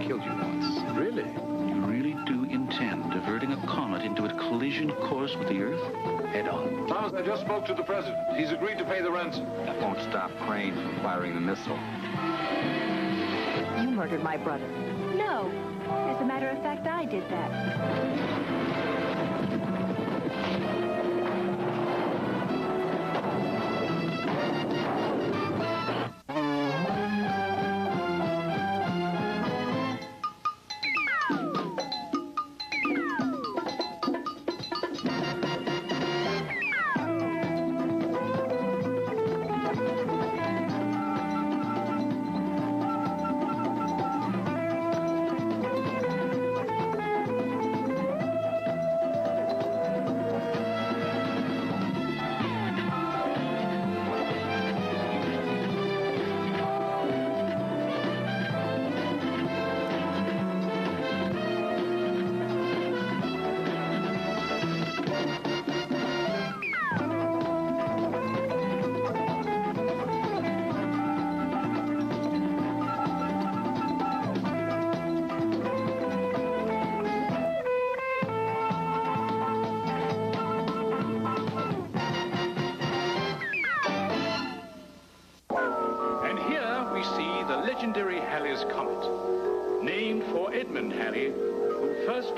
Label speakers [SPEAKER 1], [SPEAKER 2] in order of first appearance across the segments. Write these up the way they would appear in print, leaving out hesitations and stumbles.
[SPEAKER 1] killed you once.
[SPEAKER 2] Really?
[SPEAKER 3] You really do intend diverting a comet into a collision course with the Earth?
[SPEAKER 1] Head on.
[SPEAKER 2] Thomas, I just spoke to the president. He's agreed to pay the ransom.
[SPEAKER 1] That won't stop Crane from firing the missile.
[SPEAKER 4] You murdered my brother.
[SPEAKER 5] No. As a matter of fact, I did that.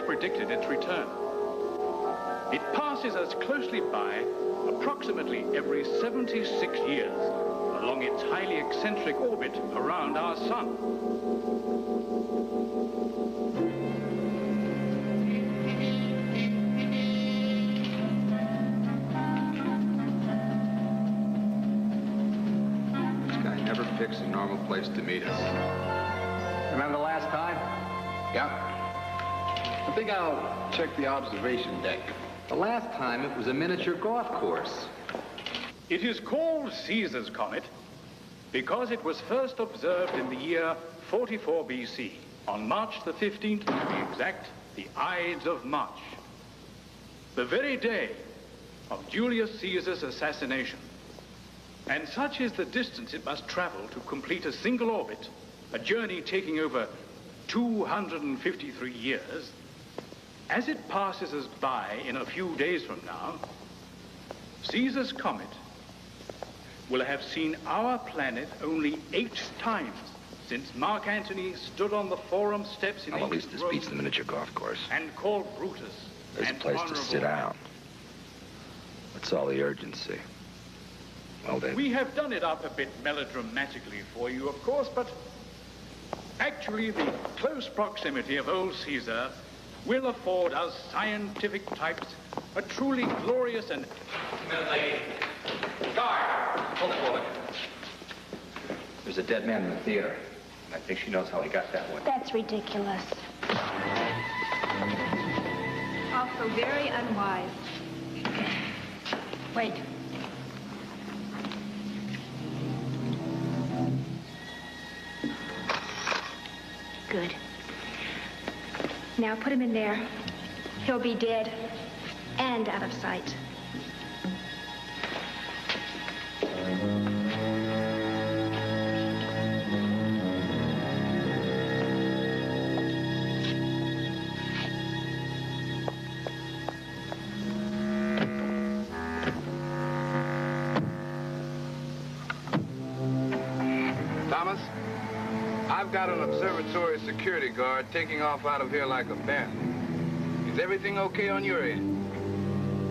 [SPEAKER 6] Predicted its return. It passes us closely by approximately every 76 years along its highly eccentric orbit around our sun.
[SPEAKER 1] This guy never picks a normal place to meet us. Remember the last time?
[SPEAKER 2] Yeah. I think I'll check the observation deck.
[SPEAKER 1] The last time it was a miniature golf course.
[SPEAKER 6] It is called Caesar's Comet because it was first observed in the year 44 BC, on March the 15th, to be exact, the Ides of March, the very day of Julius Caesar's assassination. And such is the distance it must travel to complete a single orbit, a journey taking over 253 years. As it passes us by in a few days from now, Caesar's Comet will have seen our planet only 8 times since Mark Antony stood on the Forum steps in
[SPEAKER 7] Well, at least
[SPEAKER 6] ancient
[SPEAKER 7] this beats
[SPEAKER 6] Rome
[SPEAKER 7] the miniature golf course.
[SPEAKER 6] and called Brutus
[SPEAKER 7] There's a
[SPEAKER 6] and
[SPEAKER 7] place to
[SPEAKER 6] Honorable
[SPEAKER 7] sit down. What's all the urgency? Well, then.
[SPEAKER 6] We have done it up a bit melodramatically for you, of course, but actually the close proximity of old Caesar will afford us scientific types a truly glorious and...
[SPEAKER 1] Minute lady. Guard! Hold forward. There's a dead man in the theater. I think she knows how he got that one.
[SPEAKER 5] That's ridiculous. Also very unwise. Wait. Good. Now put him in there. He'll be dead and out of sight.
[SPEAKER 2] Thomas, I've got an observatory security guard taking off out of here like a bandit. Is everything okay on your end?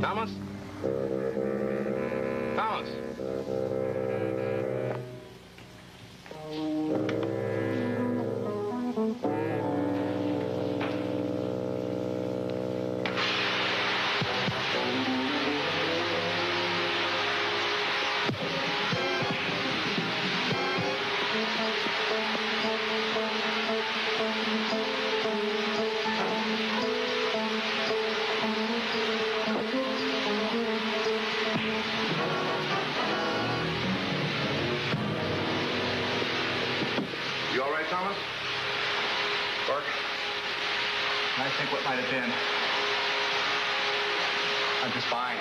[SPEAKER 2] Thomas? Thomas? You all right, Thomas? Burke?
[SPEAKER 1] I think what might have been. I'm just fine.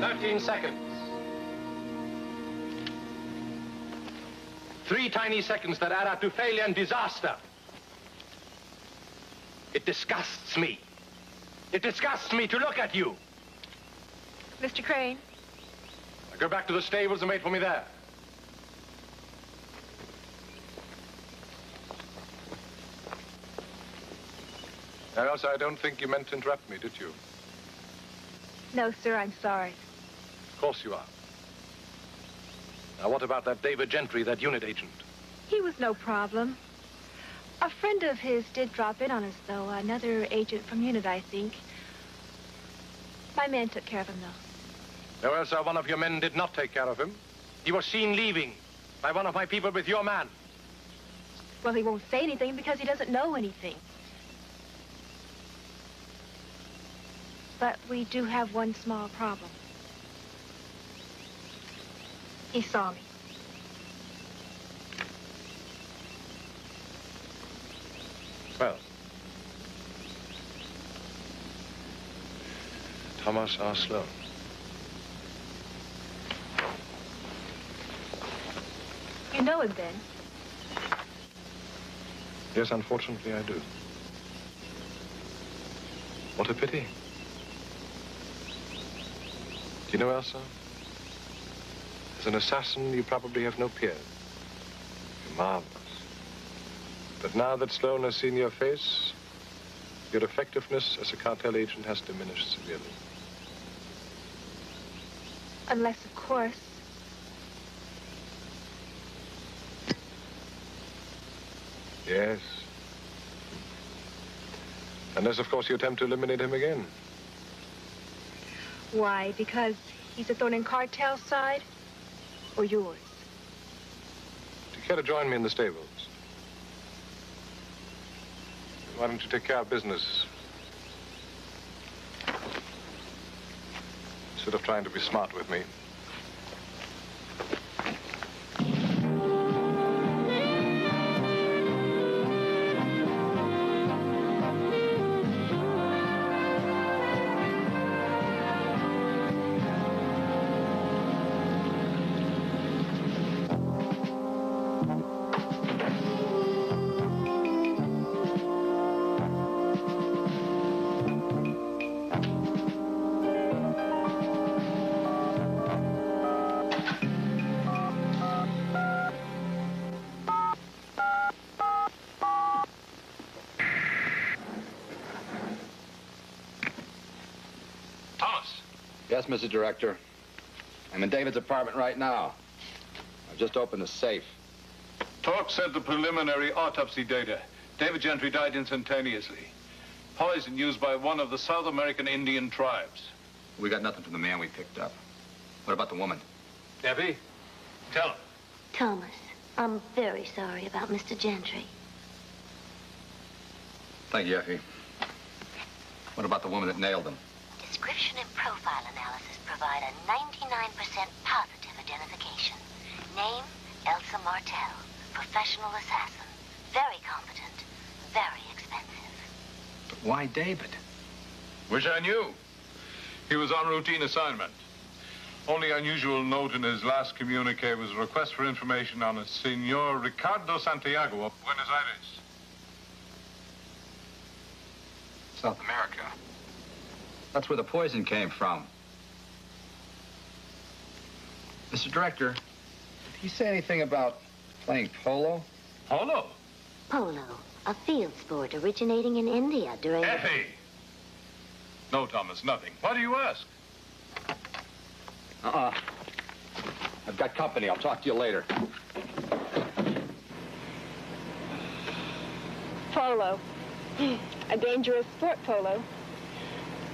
[SPEAKER 1] 13 seconds. 3 tiny seconds that add up to failure and disaster. It disgusts me. It disgusts me to look at you.
[SPEAKER 5] Mr. Crane?
[SPEAKER 1] Now go back to the stables and wait for me there.
[SPEAKER 2] Now, Elsa, I don't think you meant to interrupt me, did you?
[SPEAKER 5] No, sir, I'm sorry.
[SPEAKER 2] Of course you are. Now, what about that David Gentry, that unit agent?
[SPEAKER 5] He was no problem. A friend of his did drop in on us, though. Another agent from unit, I think. My men took care of him, though.
[SPEAKER 2] No, Elsa, one of your men did not take care of him. He was seen leaving by one of my people with your man.
[SPEAKER 5] Well, he won't say anything because he doesn't know anything. But we do have one small problem. He saw me.
[SPEAKER 2] Well, Thomas R. Sloane.
[SPEAKER 5] You know him, then?
[SPEAKER 2] Yes, unfortunately, I do. What a pity. Do you know, Elsa? As an assassin, you probably have no peers. You're marvelous. But now that Sloane has seen your face, your effectiveness as a cartel agent has diminished severely.
[SPEAKER 5] Unless, of course,
[SPEAKER 2] Yes. Unless, of course, you attempt to eliminate him again.
[SPEAKER 5] why? Because he's a thorn in cartel's side? Or yours?
[SPEAKER 2] Do you care to join me in the stables? Why don't you take care of business? Instead of trying to be smart with me.
[SPEAKER 7] Yes, Mr. Director. I'm in David's apartment right now. I've just opened the safe.
[SPEAKER 4] Talk sent the preliminary autopsy data. David Gentry died instantaneously. Poison used by one of the South American Indian tribes.
[SPEAKER 7] We got nothing from the man we picked up. What about the woman?
[SPEAKER 4] Debbie, tell him.
[SPEAKER 8] Thomas, I'm very sorry about Mr. Gentry.
[SPEAKER 7] Thank you, Effie. What about the woman that nailed him?
[SPEAKER 8] Description and profile analysis provide a 99% positive identification. Name, Elsa Martel. Professional assassin. Very competent. Very expensive.
[SPEAKER 7] But why David?
[SPEAKER 4] Wish I knew. He was on routine assignment. Only unusual note in his last communique was a request for information on a Senor Ricardo Santiago of Buenos Aires.
[SPEAKER 7] South America. That's where the poison came from. Mr. Director, did he say anything about playing polo?
[SPEAKER 4] Polo?
[SPEAKER 8] Polo, a field sport originating in India during...
[SPEAKER 4] Effie! No, Thomas, nothing. Why do you ask?
[SPEAKER 7] I've got company. I'll talk to you later.
[SPEAKER 5] Polo. A dangerous sport, polo.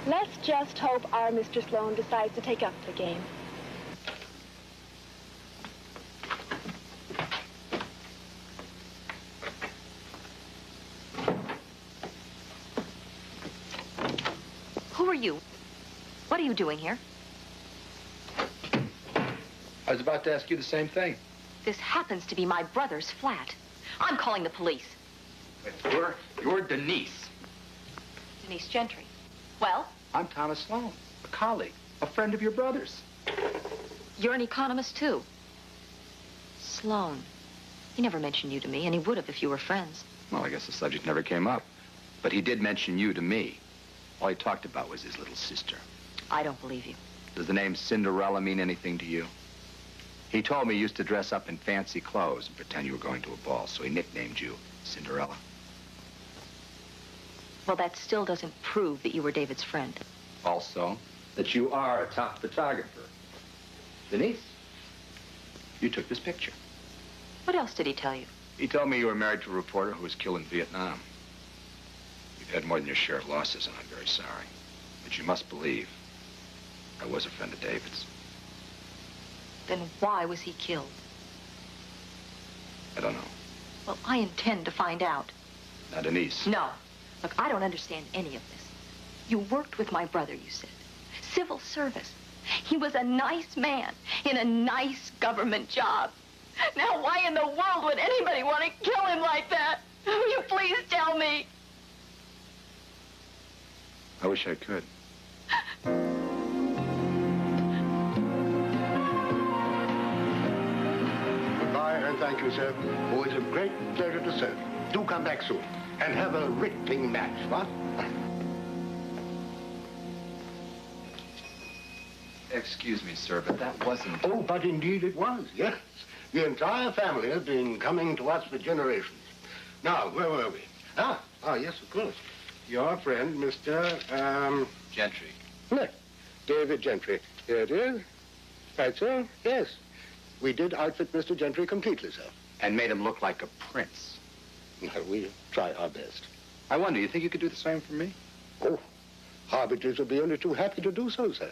[SPEAKER 5] Let's just hope our Mr. Sloane decides to take up the game.
[SPEAKER 9] Who are you? What are you doing here?
[SPEAKER 7] I was about to ask you the same thing.
[SPEAKER 9] This happens to be my brother's flat. I'm calling the police.
[SPEAKER 7] But you're Denise.
[SPEAKER 9] Denise Gentry. Well?
[SPEAKER 7] I'm Thomas Sloane, a colleague.
[SPEAKER 1] A friend of your brother's.
[SPEAKER 9] You're an economist, too. Sloane. He never mentioned you to me, and he would have if you were friends.
[SPEAKER 7] Well, I guess the subject never came up. But he did mention you to me. All he talked about was his little sister.
[SPEAKER 9] I don't believe you.
[SPEAKER 7] Does the name Cinderella mean anything to you? He told me you used to dress up in fancy clothes and pretend you were going to a ball, so he nicknamed you Cinderella.
[SPEAKER 9] Well, that still doesn't prove that you were David's friend.
[SPEAKER 7] Also,
[SPEAKER 1] That you are a top photographer. Denise?
[SPEAKER 7] you took this picture.
[SPEAKER 9] What else did he tell you?
[SPEAKER 7] He told me you were married to a reporter who was killed in Vietnam. You've had more than your share of losses, and I'm very sorry. But you must believe I was a friend of David's.
[SPEAKER 9] Then why was he killed?
[SPEAKER 7] I don't know.
[SPEAKER 9] Well, I intend to find out.
[SPEAKER 7] Now, Denise.
[SPEAKER 9] No. Look, I don't understand any of this. You worked with my brother, you said. Civil service. He was a nice man in a nice government job. Now, why in the world would anybody want to kill him like that? Will you please tell me?
[SPEAKER 7] I wish I could.
[SPEAKER 10] Goodbye, and thank you, sir. Always a great pleasure to serve. Do come back soon, and have a ripping match, what?
[SPEAKER 7] Excuse me, sir, but that wasn't...
[SPEAKER 10] Oh, but indeed it was, yes. The entire family has been coming to us for generations. Now, where were we? Ah, yes, of course. Your friend, Mr.
[SPEAKER 7] Gentry.
[SPEAKER 10] Yes, David Gentry. Here it is. Right, sir? Yes. We did outfit Mr. Gentry completely, sir.
[SPEAKER 7] And made him look like a prince.
[SPEAKER 10] Well, we try our best.
[SPEAKER 7] I wonder, you think you could do the same for me?
[SPEAKER 10] Oh, Harbingers would be only too happy to do so, sir.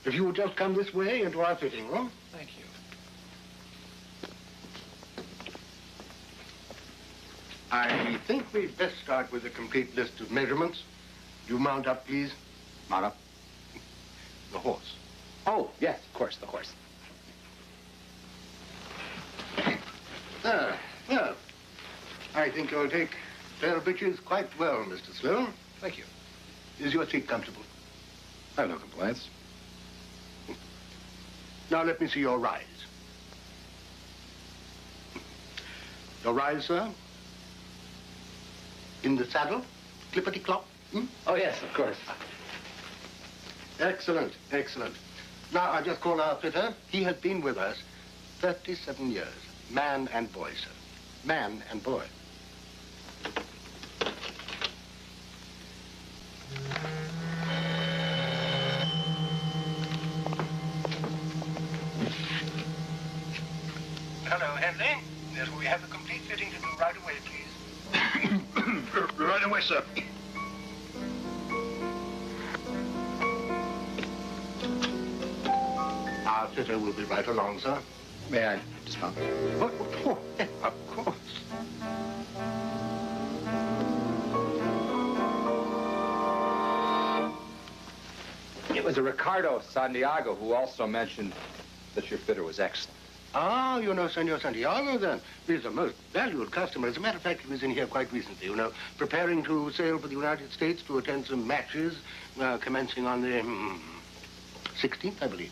[SPEAKER 10] If you would just come this way into our fitting room.
[SPEAKER 7] Thank you.
[SPEAKER 10] I think we'd best start with a complete list of measurements. You mount up, please.
[SPEAKER 7] Mount up.
[SPEAKER 10] The horse.
[SPEAKER 7] Oh, yes, of course, the horse.
[SPEAKER 10] Well, I think you'll take pair of breeches quite well, Mr. Sloane.
[SPEAKER 7] Thank you.
[SPEAKER 10] Is your seat comfortable?
[SPEAKER 7] I have no complaints.
[SPEAKER 10] Now let me see your rise. Your rise, sir? In the saddle? Clippity-clop? Hmm?
[SPEAKER 7] Oh, yes, of course.
[SPEAKER 10] Excellent, excellent. Now, I just call our fitter. He has been with us 37 years. Man and boy, sir. Man and boy. Hello, Henley. Yes, we have a complete fitting to do right away, please. Right away, sir. Our fitter will be right along, sir.
[SPEAKER 7] May I dismount?
[SPEAKER 10] Oh, of course.
[SPEAKER 7] It was a Ricardo Santiago who also mentioned that your fitter was excellent.
[SPEAKER 10] Ah, you know Senor Santiago, then. He's a most valued customer. As a matter of fact, he was in here quite recently, you know, preparing to sail for the United States to attend some matches, commencing on the 16th, I believe.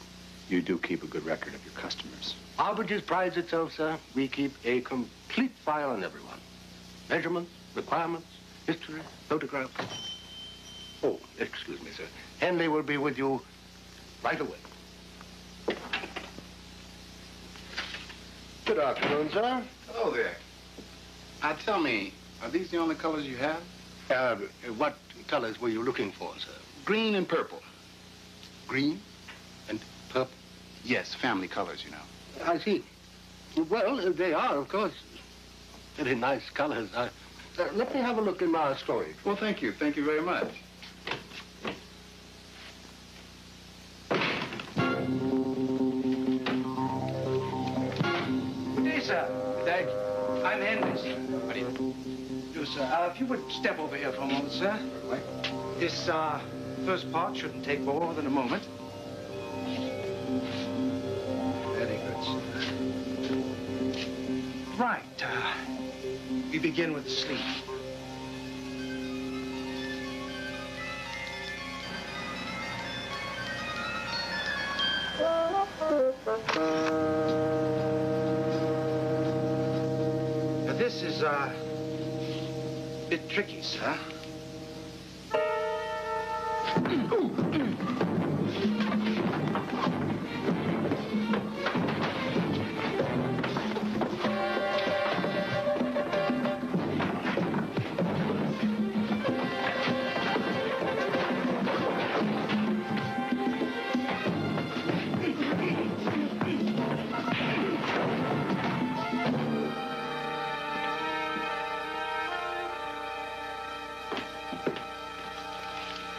[SPEAKER 7] You do keep a good record of your customers.
[SPEAKER 10] Arbitrage prides itself, sir. We keep a complete file on everyone. Measurements, requirements, history, photographs. Oh, excuse me, sir. Henley will be with you right away. Good afternoon, sir.
[SPEAKER 11] Hello there. Tell me, are these the only colors you have?
[SPEAKER 10] What colors were you looking for, sir?
[SPEAKER 11] Green and purple.
[SPEAKER 10] Green and purple?
[SPEAKER 11] Yes, family colors, you know.
[SPEAKER 10] I see. Well, they are, of course, very nice colors. Let me have a look in my storage.
[SPEAKER 11] Well, thank you. Thank you very much.
[SPEAKER 12] Sir, I'm Henry, sir.
[SPEAKER 11] How do you
[SPEAKER 12] do, sir? If you would step over here for a moment, sir.
[SPEAKER 11] Right.
[SPEAKER 12] This first part shouldn't take more than a moment. Very good, sir. Right. We begin with the sleeve. This is a bit tricky, sir.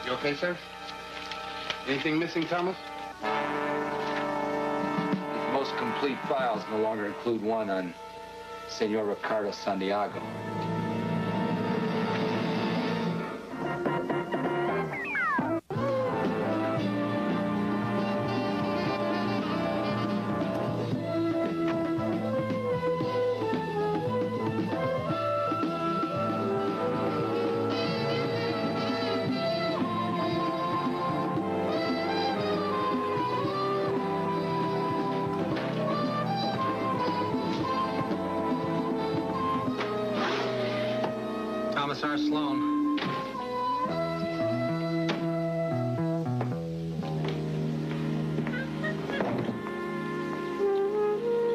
[SPEAKER 11] You okay, sir? Anything missing, Thomas?
[SPEAKER 7] These most complete files no longer include one on Senor Ricardo Santiago.
[SPEAKER 1] Thomas R. Sloane.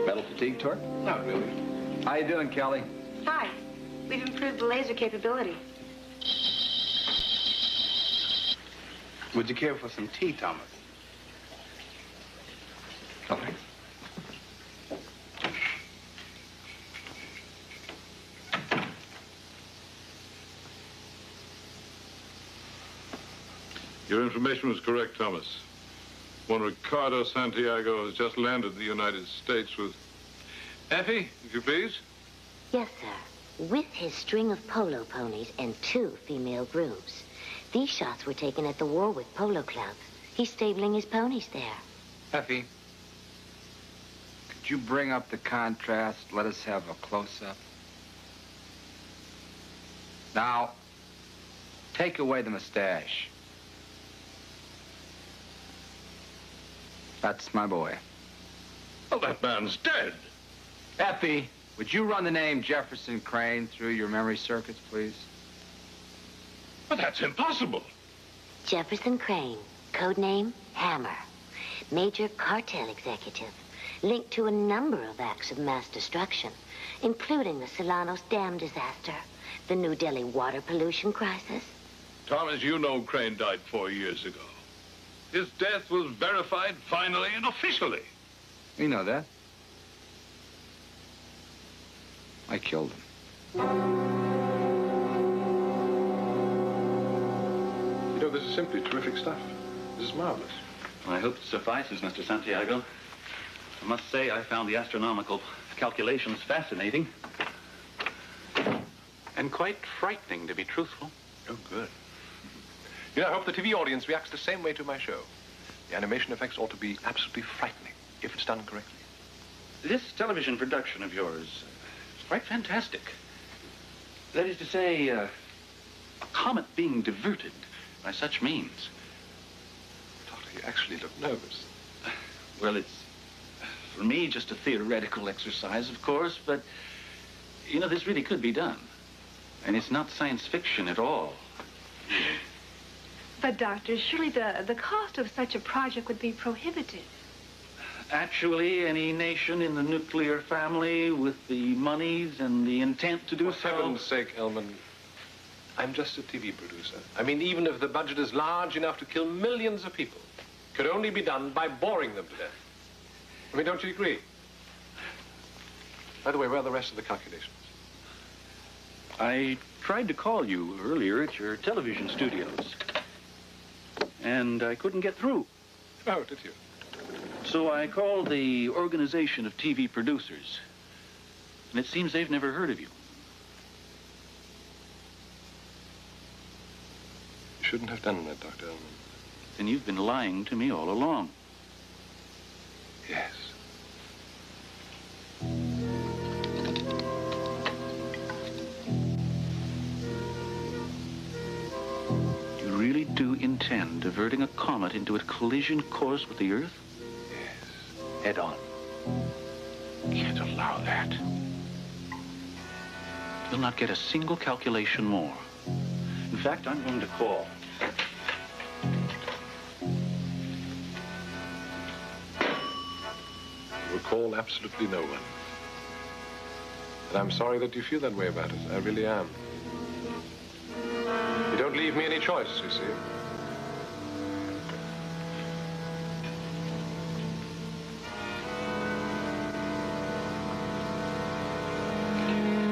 [SPEAKER 1] Metal fatigue, Torque?
[SPEAKER 11] Not really.
[SPEAKER 7] How you doing, Kelly?
[SPEAKER 9] Hi. We've improved the laser capability.
[SPEAKER 11] Would you care for some tea, Thomas?
[SPEAKER 7] Okay.
[SPEAKER 4] Your information was correct, Thomas. One Ricardo Santiago has just landed in the United States with... Effie, if you please.
[SPEAKER 8] Yes, sir. With his string of polo ponies and 2 female grooms. These shots were taken at the Warwick Polo Club. He's stabling his ponies there.
[SPEAKER 7] Effie, could you bring up the contrast? Let us have a close-up. Now, take away the mustache. That's my boy.
[SPEAKER 4] Well, that man's dead.
[SPEAKER 7] Effie, would you run the name Jefferson Crane through your memory circuits, please?
[SPEAKER 4] But that's impossible.
[SPEAKER 8] Jefferson Crane, codename Hammer. Major cartel executive, linked to a number of acts of mass destruction, including the Solanos Dam disaster, the New Delhi water pollution crisis.
[SPEAKER 4] Thomas, you know Crane died 4 years ago. His death was verified finally and officially.
[SPEAKER 7] You know that. I killed him.
[SPEAKER 2] You know, this is simply terrific stuff. This is marvelous.
[SPEAKER 3] I hope it suffices, Mr. Santiago. I must say I found the astronomical calculations fascinating. And quite frightening, to be truthful.
[SPEAKER 2] Oh, good. You know, I hope the TV audience reacts the same way to my show. The animation effects ought to be absolutely frightening, if it's done correctly.
[SPEAKER 3] This television production of yours is quite fantastic. That is to say, a comet being diverted by such means.
[SPEAKER 2] Doctor, you actually look nervous.
[SPEAKER 3] Well, it's, for me, just a theoretical exercise, of course, but, you know, this really could be done. And it's not science fiction at all.
[SPEAKER 5] But, Doctor, surely the cost of such a project would be prohibitive.
[SPEAKER 3] Actually, any nation in the nuclear family with the monies and the intent to do
[SPEAKER 2] For heaven's sake, Elman, I'm just a TV producer. I mean, even if the budget is large enough to kill millions of people, it could only be done by boring them to death. I mean, don't you agree? By the way, where are the rest of the calculations?
[SPEAKER 3] I tried to call you earlier at your television studios, and I couldn't get through.
[SPEAKER 2] Oh, did you?
[SPEAKER 3] So I called the Organization of TV Producers, and it seems they've never heard of you.
[SPEAKER 2] You shouldn't have done that, Dr. Elman.
[SPEAKER 3] Then you've been lying to me all along.
[SPEAKER 2] Yes.
[SPEAKER 3] You really do intend diverting a comet into a collision course with the Earth?
[SPEAKER 2] Yes.
[SPEAKER 3] head on. Can't allow that. You'll not get a single calculation more. In fact, I'm going to call.
[SPEAKER 2] You will call absolutely no one. And I'm sorry that you feel that way about it. I really am. You don't leave me any choice, you see.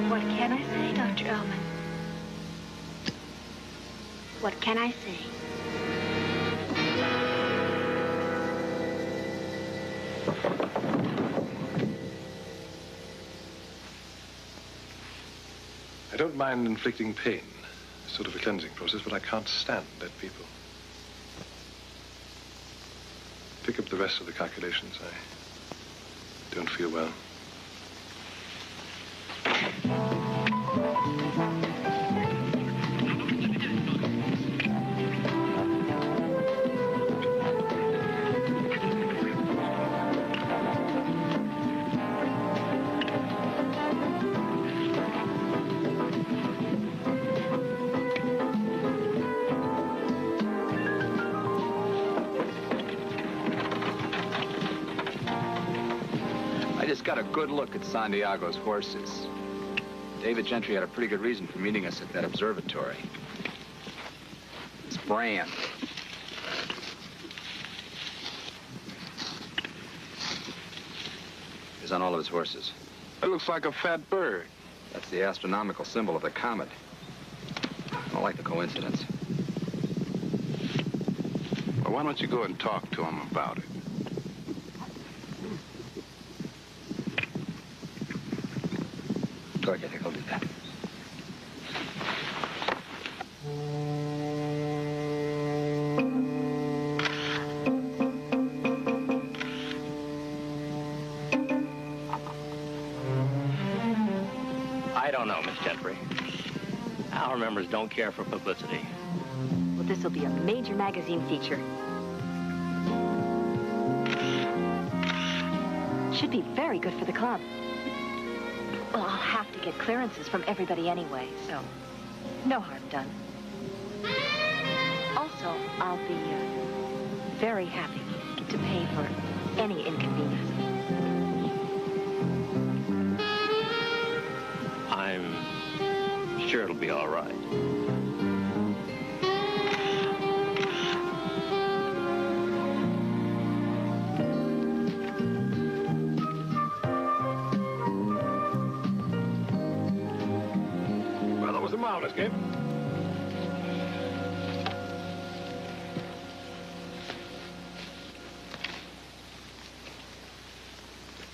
[SPEAKER 5] What can I say, Dr. Ullman? What can I say?
[SPEAKER 2] I don't mind inflicting pain, sort of a cleansing process, but I can't stand dead people. Pick up the rest of the calculations. I don't feel well.
[SPEAKER 1] Got a good look at Santiago's horses. David Gentry had a pretty good reason for meeting us at that observatory. It's brand. It's on all of his horses.
[SPEAKER 11] It looks like a fat bird.
[SPEAKER 1] That's the astronomical symbol of the comet. I don't like the coincidence.
[SPEAKER 11] Well, why don't you go and talk to him about it?
[SPEAKER 1] I think I'll do that.
[SPEAKER 13] I don't know, Miss Gentry. Our members don't care for publicity.
[SPEAKER 9] Well, this will be a major magazine feature. Should be very good for the club. Well, I'll have to get clearances from everybody anyway, so no harm done. Also, I'll be very happy to pay for any inconvenience.
[SPEAKER 13] I'm sure it'll be all right.
[SPEAKER 2] Let's get.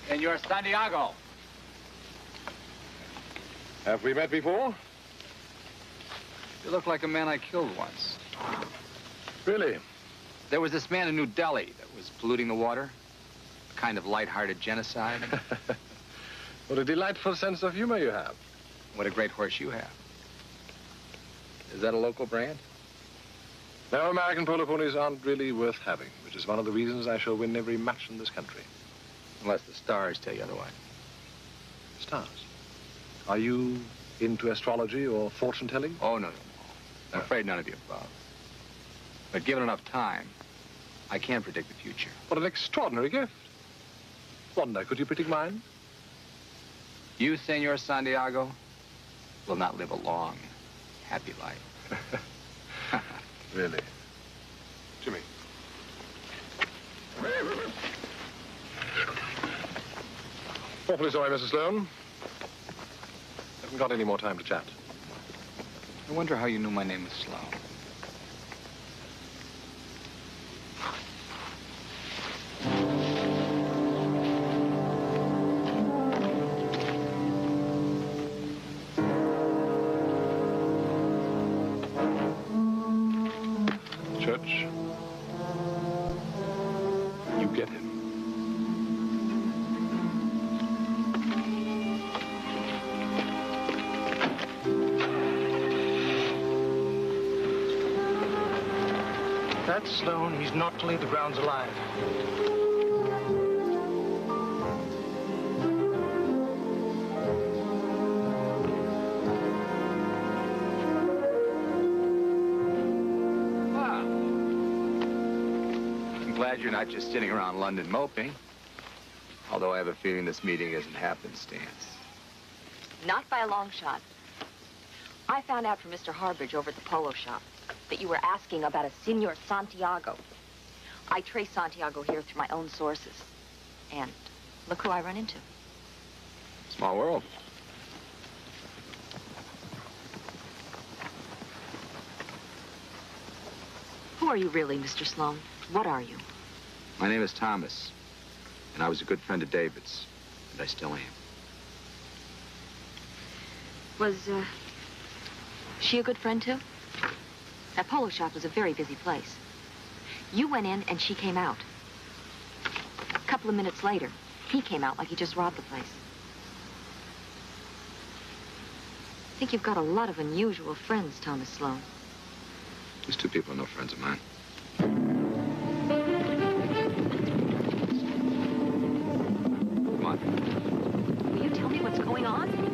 [SPEAKER 1] Senor Santiago.
[SPEAKER 2] Have we met before?
[SPEAKER 1] You look like a man I killed once.
[SPEAKER 2] Really?
[SPEAKER 1] There was this man in New Delhi that was polluting the water. A kind of light-hearted genocide.
[SPEAKER 2] What a delightful sense of humor you have.
[SPEAKER 1] What a great horse you have. Is that a local brand?
[SPEAKER 2] No, American polo ponies aren't really worth having, which is one of the reasons I shall win every match in this country.
[SPEAKER 1] Unless the stars tell you otherwise.
[SPEAKER 2] Stars? Are you into astrology or fortune-telling?
[SPEAKER 1] Oh, no. I'm afraid none of you above. But given enough time, I can predict the future.
[SPEAKER 2] What an extraordinary gift. Wonder, could you predict mine?
[SPEAKER 1] You, Senor Santiago, will not live a long, happy life.
[SPEAKER 2] Really? Jimmy. Awfully sorry, Mrs. Sloane. Haven't got any more time to chat.
[SPEAKER 1] I wonder how you knew my name was Sloane.
[SPEAKER 2] Church, you get him.
[SPEAKER 12] That's Sloane. He's not to leave the grounds alive.
[SPEAKER 1] you're not just sitting around London moping. Although I have a feeling this meeting isn't happenstance.
[SPEAKER 9] Not by a long shot. I found out from Mr. Harbridge over at the polo shop that you were asking about a Senor Santiago. I traced Santiago here through my own sources. And look who I run into.
[SPEAKER 1] Small world.
[SPEAKER 9] Who are you really, Mr. Sloane? What are you?
[SPEAKER 1] My name is Thomas, and I was a good friend of David's, and I still am.
[SPEAKER 9] Was, she a good friend, too? That polo shop was a very busy place. You went in, and she came out. A couple of minutes later, he came out like he just robbed the place. I think you've got a lot of unusual friends, Thomas Sloane.
[SPEAKER 1] These two people are no friends of mine. Come on.
[SPEAKER 9] Will you tell me what's going on?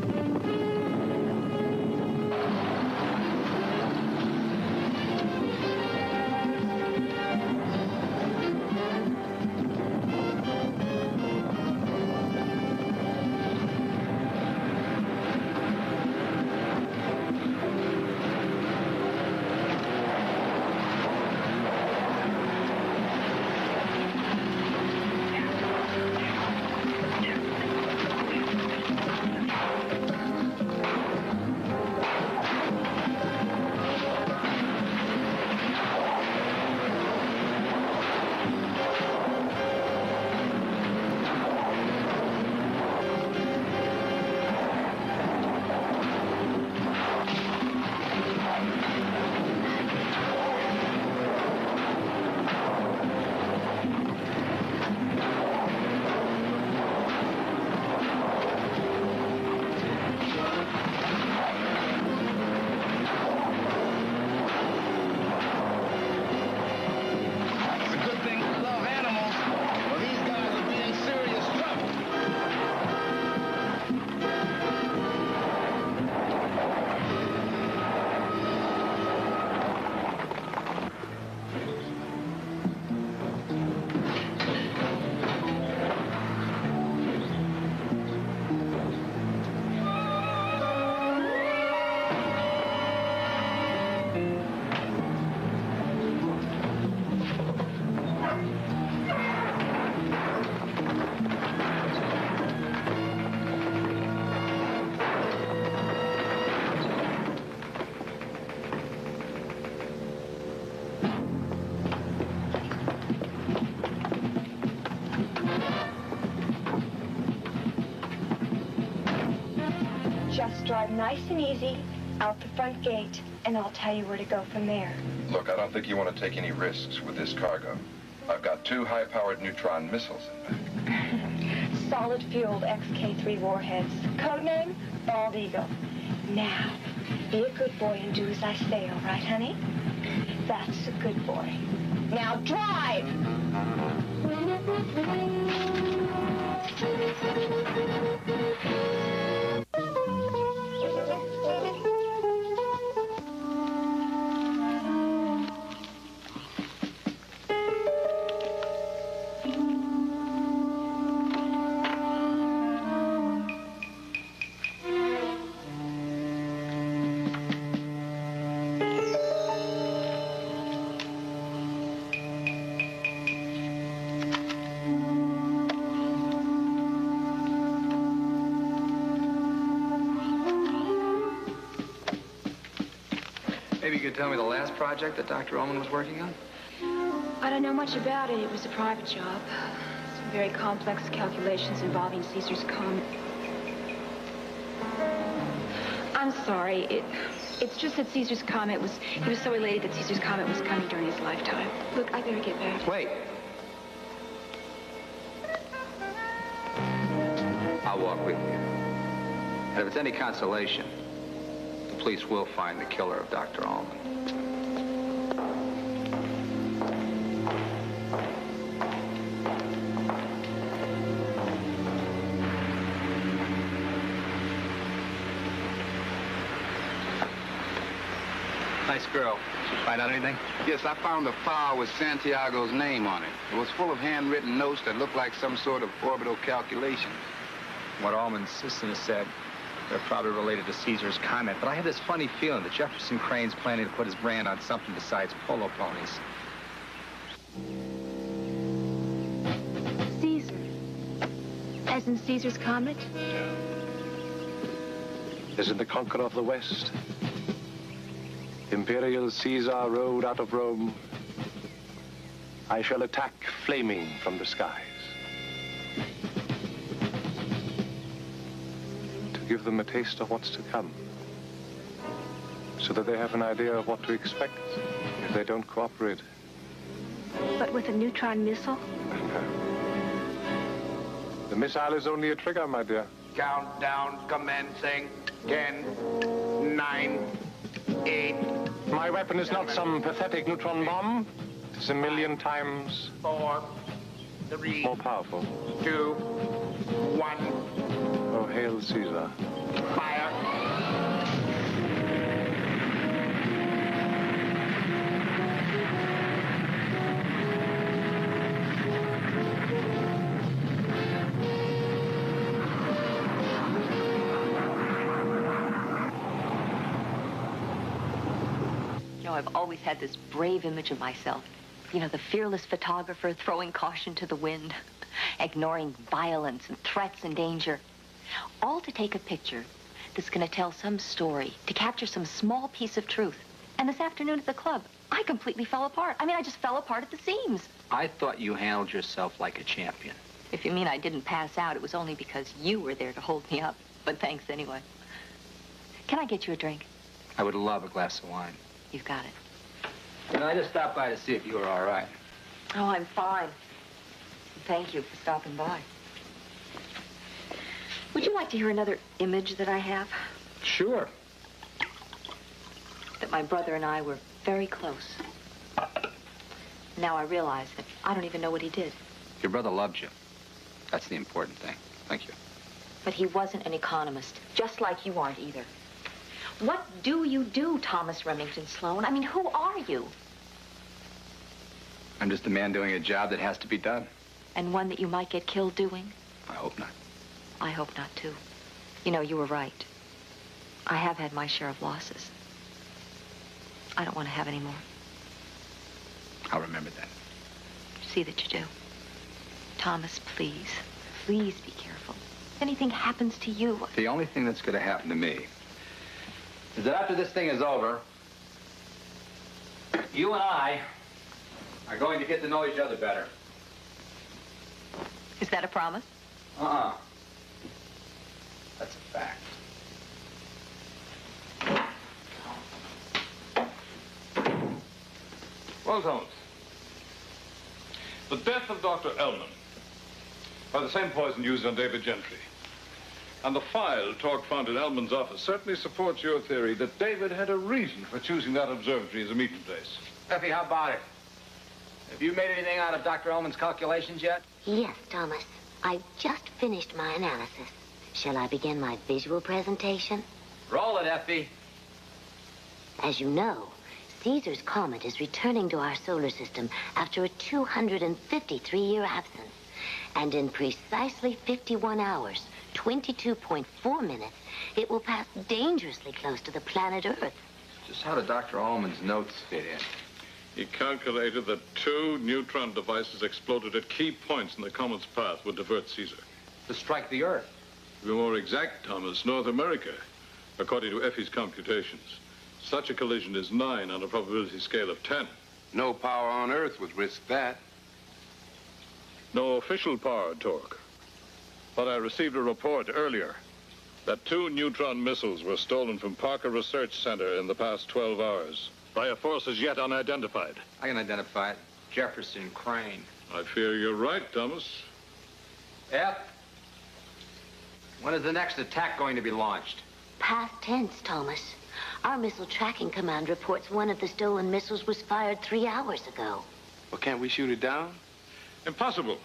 [SPEAKER 5] Just drive nice and easy out the front gate, and I'll tell you where to go from there.
[SPEAKER 14] Look, I don't think you want to take any risks with this cargo. I've got 2 high-powered neutron missiles in back.
[SPEAKER 5] Solid-fueled XK-3 warheads. Codename, Bald Eagle. Now, be a good boy and do as I say, all right, honey? That's a good boy. Now drive!
[SPEAKER 1] Maybe you could tell me the last project that Dr. Ullman was working on?
[SPEAKER 5] I don't know much about it. It was a private job. Some very complex calculations involving Caesar's comet. I'm sorry. It's just that Caesar's comet was... He was so elated that Caesar's comet was coming during his lifetime. Look, I better get back.
[SPEAKER 1] Wait. I'll walk with you. And if it's any consolation, the police will find the killer of Dr. Ullman. Nice girl. Find out anything?
[SPEAKER 11] Yes, I found a file with Santiago's name on it. It was full of handwritten notes that looked like some sort of orbital calculations.
[SPEAKER 1] What Allman's sister has said, they're probably related to Caesar's comet, but I have this funny feeling that Jefferson Crane's planning to put his brand on something besides polo ponies.
[SPEAKER 9] Caesar. As in Caesar's comet?
[SPEAKER 2] As in the conqueror of the West. Imperial Caesar rode out of Rome. I shall attack flaming from the skies. To give them a taste of what's to come. So that they have an idea of what to expect if they don't cooperate.
[SPEAKER 9] But with a neutron missile?
[SPEAKER 2] The missile is only a trigger, my dear.
[SPEAKER 11] Countdown commencing. 10, 9, 8.
[SPEAKER 2] My weapon is not some pathetic neutron bomb. It's a million times
[SPEAKER 11] 4, 3,
[SPEAKER 2] more powerful.
[SPEAKER 11] 2, 1.
[SPEAKER 2] Oh, hail Caesar.
[SPEAKER 11] Fire.
[SPEAKER 9] I've always had this brave image of myself. You know, the fearless photographer throwing caution to the wind, ignoring violence and threats and danger. All to take a picture that's going to tell some story, to capture some small piece of truth. And this afternoon at the club, I completely fell apart. I mean, I just fell apart at the seams.
[SPEAKER 1] I thought you handled yourself like a champion.
[SPEAKER 9] If you mean I didn't pass out, it was only because you were there to hold me up. But thanks anyway. Can I get you a drink?
[SPEAKER 1] I would love a glass of wine.
[SPEAKER 9] You've got it.
[SPEAKER 1] You know, I just stopped by to see if you were all right.
[SPEAKER 9] Oh, I'm fine. Thank you for stopping by. Would you like to hear another image that I have?
[SPEAKER 1] Sure.
[SPEAKER 9] That my brother and I were very close. Now I realize that I don't even know what he did.
[SPEAKER 1] Your brother loved you. That's the important thing. Thank you.
[SPEAKER 9] But he wasn't an economist, just like you aren't either. What do you do, Thomas Remington Sloane? I mean, who are you?
[SPEAKER 1] I'm just a man doing a job that has to be done.
[SPEAKER 9] And one that you might get killed doing?
[SPEAKER 1] I hope not.
[SPEAKER 9] I hope not, too. You know, you were right. I have had my share of losses. I don't want to have any more.
[SPEAKER 1] I'll remember that.
[SPEAKER 9] See that you do. Thomas, please. Please be careful. If anything happens to you...
[SPEAKER 1] The only thing that's going to happen to me is that after this thing is over, you and I are going to get to know each other better.
[SPEAKER 9] Is that a promise?
[SPEAKER 1] Uh-uh. That's a fact.
[SPEAKER 4] Well, Thomas, the death of Dr. Ellman by the same poison used on David Gentry and the file Tork found in Ellman's office certainly supports your theory that David had a reason for choosing that observatory as a meeting place.
[SPEAKER 1] Effie, how about it? Have you made anything out of Dr. Ellman's calculations yet?
[SPEAKER 8] Yes, Thomas. I've just finished my analysis. Shall I begin my visual presentation?
[SPEAKER 1] Roll it, Effie.
[SPEAKER 8] As you know, Caesar's comet is returning to our solar system after a 253-year absence. And in precisely 51 hours, 22.4 minutes, it will pass dangerously close to the planet Earth.
[SPEAKER 1] Just how did Dr. Allman's notes fit in?
[SPEAKER 4] He calculated that 2 neutron devices exploded at key points in the comet's path would divert Caesar.
[SPEAKER 1] To strike the Earth?
[SPEAKER 4] To be more exact, Thomas, North America, according to Effie's computations. Such a collision is 9 on a probability scale of 10.
[SPEAKER 11] No power on Earth would risk that.
[SPEAKER 4] No official power, Tork. But I received a report earlier that 2 neutron missiles were stolen from Parker Research Center in the past 12 hours by a force as yet unidentified.
[SPEAKER 1] I can identify it. Jefferson Crane.
[SPEAKER 4] I fear you're right, Thomas.
[SPEAKER 1] F, when is the next attack going to be launched?
[SPEAKER 8] Past tense, Thomas. Our missile tracking command reports one of the stolen missiles was fired 3 hours ago.
[SPEAKER 11] Well, can't we shoot it down?
[SPEAKER 4] Impossible.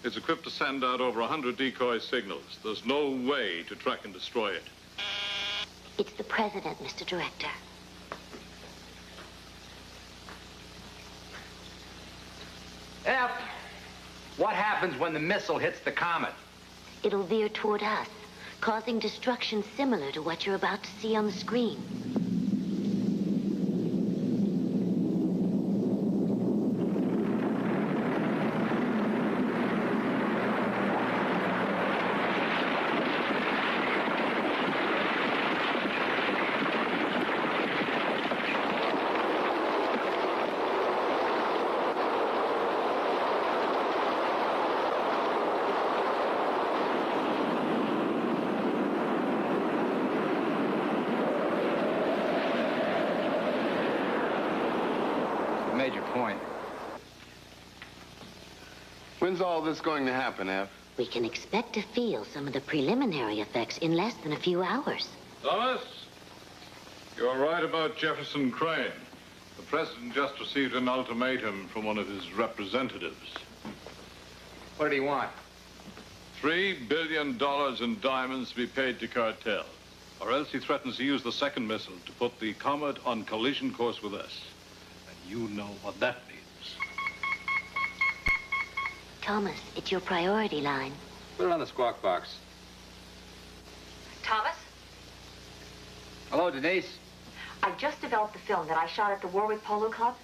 [SPEAKER 4] It's equipped to send out over 100 decoy signals. There's no way to track and destroy it.
[SPEAKER 8] It's the president, Mr. Director.
[SPEAKER 15] F, what happens when the missile hits the comet?
[SPEAKER 8] It'll veer toward us, causing destruction similar to what you're about to see on the screen.
[SPEAKER 11] Major point. When's all this going to happen, F?
[SPEAKER 8] We can expect to feel some of the preliminary effects in less than a few hours.
[SPEAKER 4] Thomas, you're right about Jefferson Crane. The president just received an ultimatum from one of his representatives.
[SPEAKER 15] What did he want?
[SPEAKER 4] $3 billion in diamonds to be paid to cartel. Or else he threatens to use the second missile to put the comet on collision course with us. And you know what that means.
[SPEAKER 8] Thomas, it's your priority line.
[SPEAKER 11] Put it on the squawk box.
[SPEAKER 9] Thomas?
[SPEAKER 15] Hello, Denise.
[SPEAKER 9] I just developed the film that I shot at the Warwick Polo Club,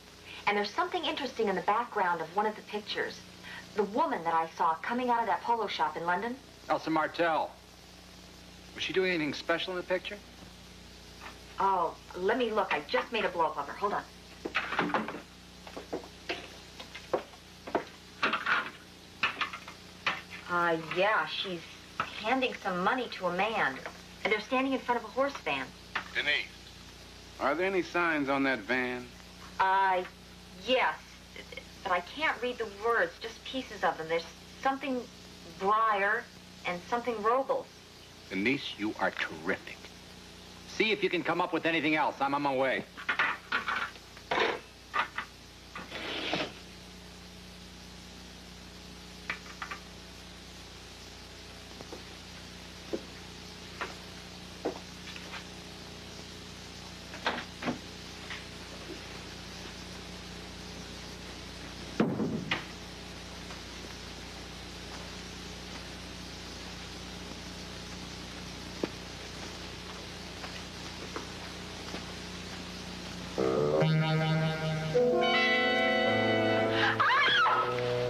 [SPEAKER 9] and there's something interesting in the background of one of the pictures. The woman that I saw coming out of that polo shop in London.
[SPEAKER 15] Elsa Martell. Was she doing anything special in the picture?
[SPEAKER 9] Oh, let me look. I just made a blow-up of her. Hold on. Yeah, she's handing some money to a man. And they're standing in front of a horse van.
[SPEAKER 11] Denise, are there any signs on that van?
[SPEAKER 9] Yes. But I can't read the words, just pieces of them. There's something Breyer and something Robles.
[SPEAKER 15] Denise, you are terrific. See if you can come up with anything else. I'm on my way.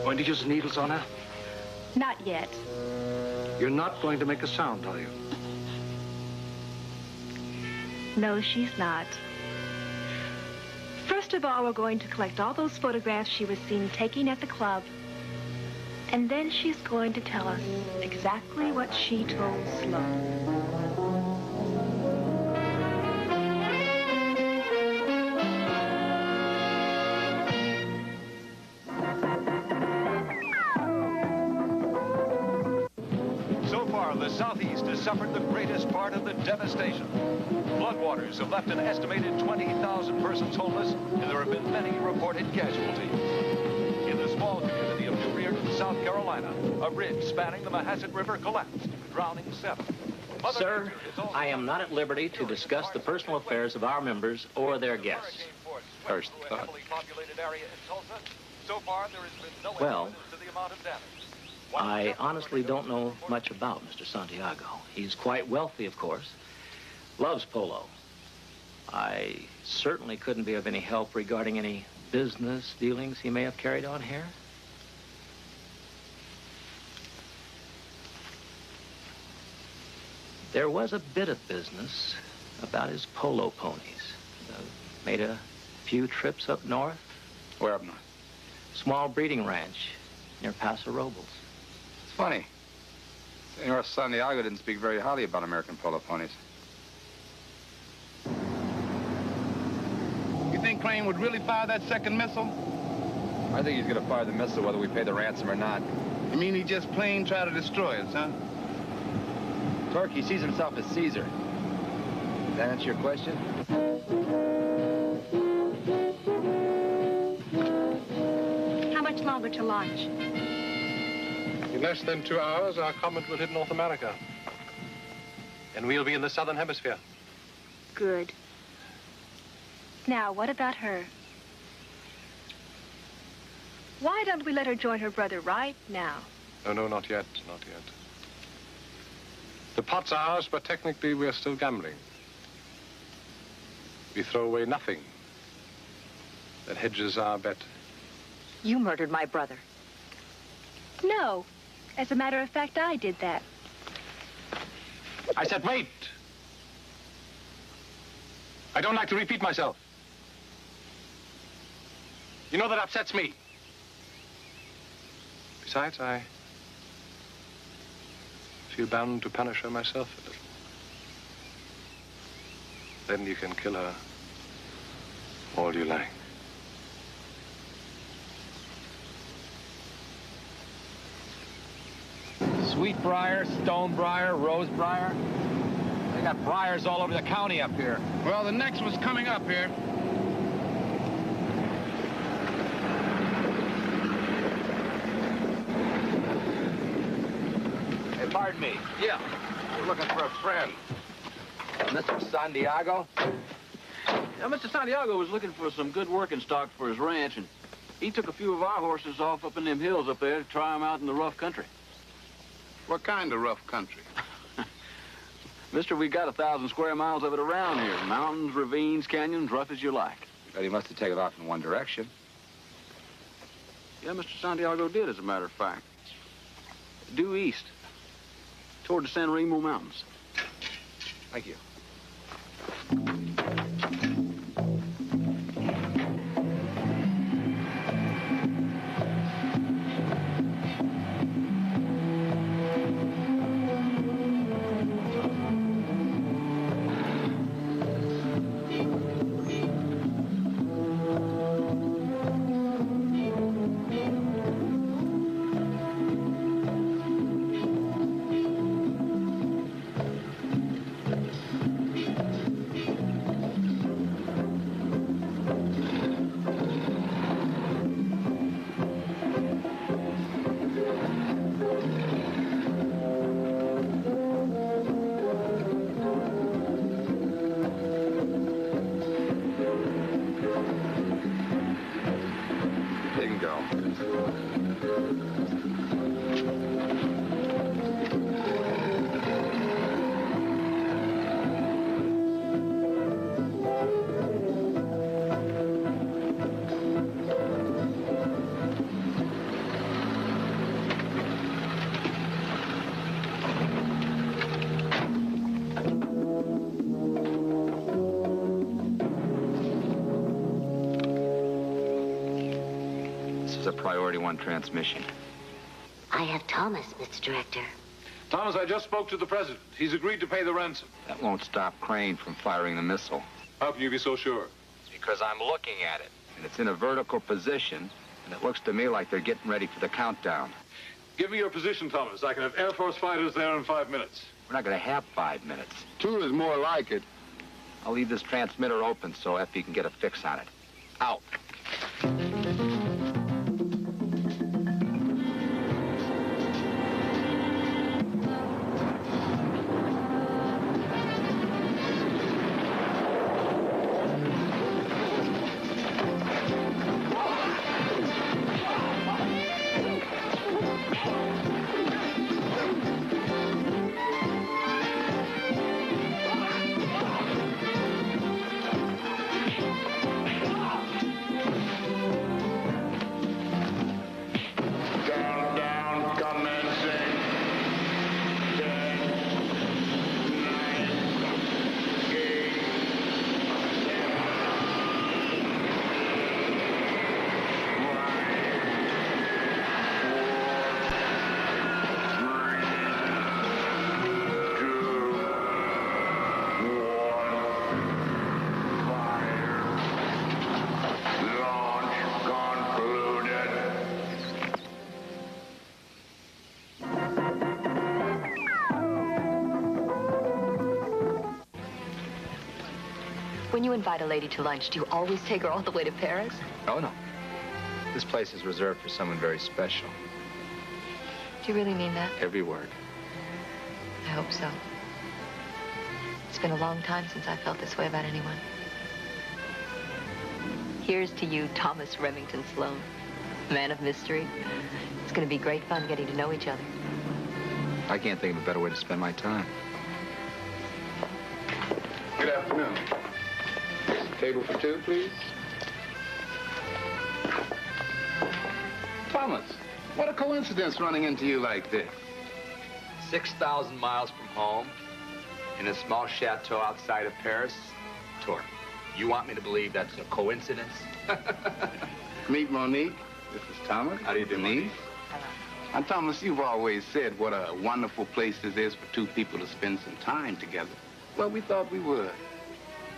[SPEAKER 12] Going to use needles on her?
[SPEAKER 16] Not yet.
[SPEAKER 12] You're not going to make a sound, are you?
[SPEAKER 16] No, she's not. First of all, we're going to collect all those photographs she was seen taking at the club. And then she's going to tell us exactly what she told Sloane.
[SPEAKER 17] The Southeast has suffered the greatest part of the devastation. Floodwaters have left an estimated 20,000 persons homeless, and there have been many reported casualties. In the small community of New Riordan, South Carolina, a bridge spanning the Mahasset River collapsed, drowning 7.
[SPEAKER 13] Sir, I am not at liberty to discuss the personal affairs of our members or their guests. First thought. Well, I honestly don't know much about Mr. Santiago. He's quite wealthy, of course. Loves polo. I certainly couldn't be of any help regarding any business dealings he may have carried on here. There was a bit of business about his polo ponies. Made a few trips up north.
[SPEAKER 11] Where up north?
[SPEAKER 13] Small breeding ranch near Paso Robles.
[SPEAKER 11] Funny. Senor Santiago didn't speak very highly about American polo ponies.
[SPEAKER 18] You think Crane would really fire that second missile?
[SPEAKER 11] I think he's going to fire the missile whether we pay the ransom or not.
[SPEAKER 18] You mean he just plain try to destroy us, huh?
[SPEAKER 11] Torque, he sees himself as Caesar. Does that answer your question?
[SPEAKER 16] How much longer to launch?
[SPEAKER 2] In less than 2 hours, our comet will hit North America. And we'll be in the southern hemisphere.
[SPEAKER 16] Good. Now, what about her? Why don't we let her join her brother right now?
[SPEAKER 2] No, no, not yet, not yet. The pot's ours, but technically we're still gambling. We throw away nothing that hedges our bet.
[SPEAKER 9] You murdered my brother.
[SPEAKER 16] No. As a matter of fact, I did that.
[SPEAKER 2] I said wait! I don't like to repeat myself. You know that upsets me. Besides, I feel bound to punish her myself a little. Then you can kill her all you like.
[SPEAKER 15] Sweetbriar, Stonebriar, Rosebriar. They got briars all over the county up here.
[SPEAKER 18] Well, the next one's coming up here.
[SPEAKER 15] Hey, pardon me. Yeah. We're looking for a friend. Mr. Santiago?
[SPEAKER 3] Now, Mr. Santiago was looking for some good working stock for his ranch, and he took a few of our horses off up in them hills up there to try them out in the rough country.
[SPEAKER 18] What kind of rough country?
[SPEAKER 3] Mister, we got 1,000 square miles of it around here. Mountains, ravines, canyons, rough as you like.
[SPEAKER 7] But he must have taken off in one direction.
[SPEAKER 3] Yeah, Mr. Santiago did, as a matter of fact. Due east, toward the San Remo Mountains.
[SPEAKER 7] Thank you. Priority 1 transmission.
[SPEAKER 8] I have Thomas, Mr. Director.
[SPEAKER 4] Thomas, I just spoke to the president. He's agreed to pay the ransom.
[SPEAKER 7] That won't stop Crane from firing the missile.
[SPEAKER 4] How can you be so sure?
[SPEAKER 7] Because I'm looking at it. And it's in a vertical position, and it looks to me like they're getting ready for the countdown.
[SPEAKER 4] Give me your position, Thomas. I can have Air Force fighters there in 5 minutes.
[SPEAKER 7] We're not going to have 5 minutes.
[SPEAKER 18] 2 is more like it.
[SPEAKER 7] I'll leave this transmitter open so Effie can get a fix on it. Out.
[SPEAKER 9] When you invite a lady to lunch, do you always take her all the way to Paris?
[SPEAKER 7] Oh, no. This place is reserved for someone very special.
[SPEAKER 9] Do you really mean that?
[SPEAKER 7] Every word.
[SPEAKER 9] I hope so. It's been a long time since I felt this way about anyone. Here's to you, Thomas Remington Sloane. Man of mystery. It's going to be great fun getting to know each other.
[SPEAKER 7] I can't think of a better way to spend my time.
[SPEAKER 11] Good afternoon. Table for two, please. Thomas, what a coincidence running into you like this.
[SPEAKER 15] 6,000 miles from home, in a small chateau outside of Paris. Tor, you want me to believe that's a coincidence?
[SPEAKER 11] Meet Monique. This is Thomas.
[SPEAKER 15] How do you do,
[SPEAKER 11] Denise? And Thomas, you've always said what a wonderful place this is for two people to spend some time together. Well, we thought we would.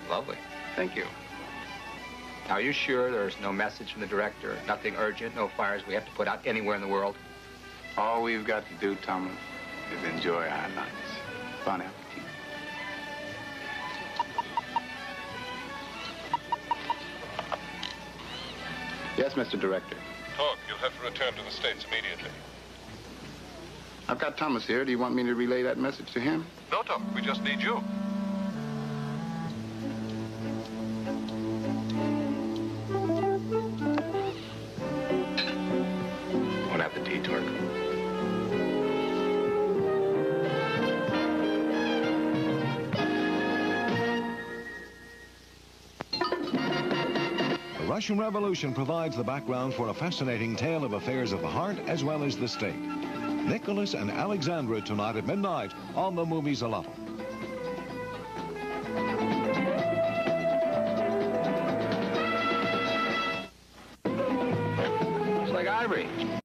[SPEAKER 7] Lovely.
[SPEAKER 11] Thank you.
[SPEAKER 7] Now, are you sure there's no message from the director? Nothing urgent, no fires we have to put out anywhere in the world?
[SPEAKER 11] All we've got to do, Thomas, is enjoy our lunch. Bon appetit. Yes, Mr. Director.
[SPEAKER 4] Talk, you'll have to return to the States immediately.
[SPEAKER 11] I've got Thomas here. Do you want me to relay that message to him?
[SPEAKER 4] No, Talk, we just need you.
[SPEAKER 7] Bon appetit, Torque.
[SPEAKER 19] The Russian Revolution provides the background for a fascinating tale of affairs of the heart as well as the state. Nicholas and Alexandra tonight at midnight on the Movies a Level.
[SPEAKER 7] Looks like Ivory.